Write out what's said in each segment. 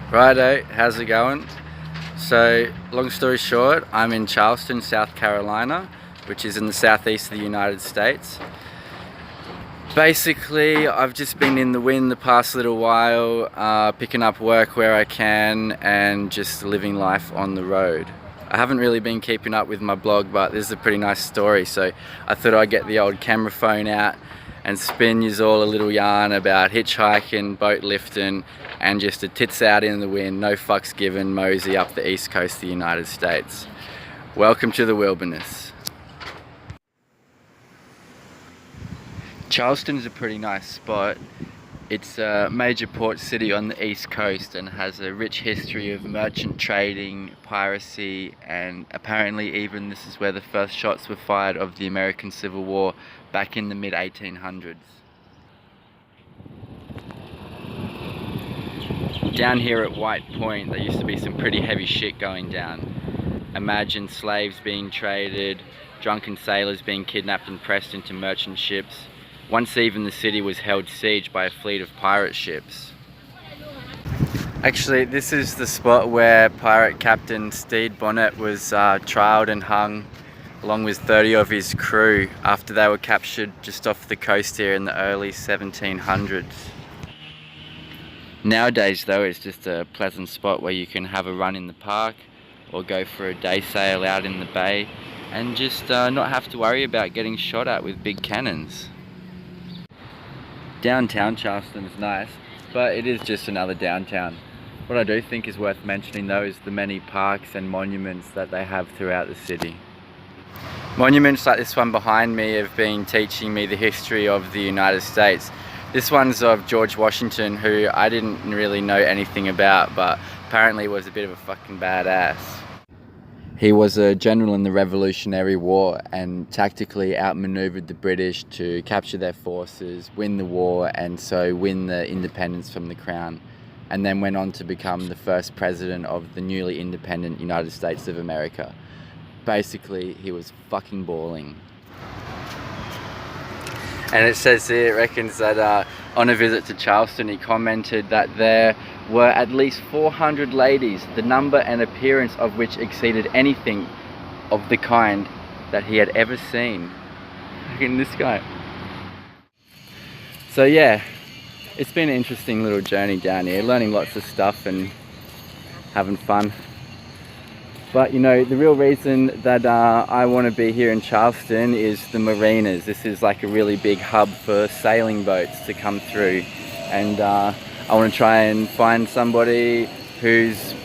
Righto, how's it going? So, long story short, I'm in Charleston, South Carolina, which is in the southeast of the United States. Basically, I've just been in the wind the past little while, picking up work where I can and just living life on the road. I haven't really been keeping up with my blog, but this is a pretty nice story, so I thought I'd get the old camera phone out and spin yous all a little yarn about hitchhiking, boat lifting, and just a tits out in the wind, no fucks given, mosey up the east coast of the United States. Welcome to the wilderness. Charleston's a pretty nice spot. It's a major port city on the east coast and has a rich history of merchant trading, piracy, and apparently even this is where the first shots were fired of the American Civil War back in the mid-1800s. Down here at White Point, there used to be some pretty heavy shit going down. Imagine slaves being traded, drunken sailors being kidnapped and pressed into merchant ships. Once even the city was held siege by a fleet of pirate ships. Actually, this is the spot where pirate captain Stede Bonnet was trialed and hung along with 30 of his crew after they were captured just off the coast here in the early 1700s. Nowadays though, it's just a pleasant spot where you can have a run in the park or go for a day sail out in the bay and just not have to worry about getting shot at with big cannons. Downtown Charleston is nice, but it is just another downtown. What I do think is worth mentioning though is the many parks and monuments that they have throughout the city. Monuments like this one behind me have been teaching me the history of the United States. This one's of George Washington, who I didn't really know anything about, but apparently was a bit of a fucking badass. He was a general in the Revolutionary War and tactically outmaneuvered the British to capture their forces, win the war, and so win the independence from the crown, and then went on to become the first president of the newly independent United States of America. Basically, he was fucking balling. And it says here, it reckons that on a visit to Charleston, he commented that there were at least 400 ladies, the number and appearance of which exceeded anything of the kind that he had ever seen. Look at this guy. So yeah, it's been an interesting little journey down here, learning lots of stuff and having fun. But you know, the real reason that I want to be here in Charleston is the marinas. This is like a really big hub for sailing boats to come through, and I want to try and find somebody who's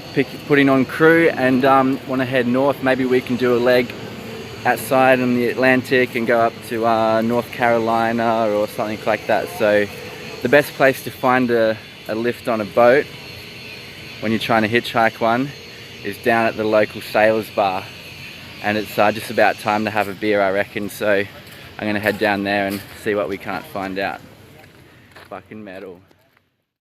putting on crew and want to head north. Maybe we can do a leg outside on the Atlantic and go up to North Carolina or something like that. So the best place to find a lift on a boat when you're trying to hitchhike one is down at the local sailors bar, and it's just about time to have a beer, I reckon. So I'm gonna head down there and see what we can't find out. Fucking metal.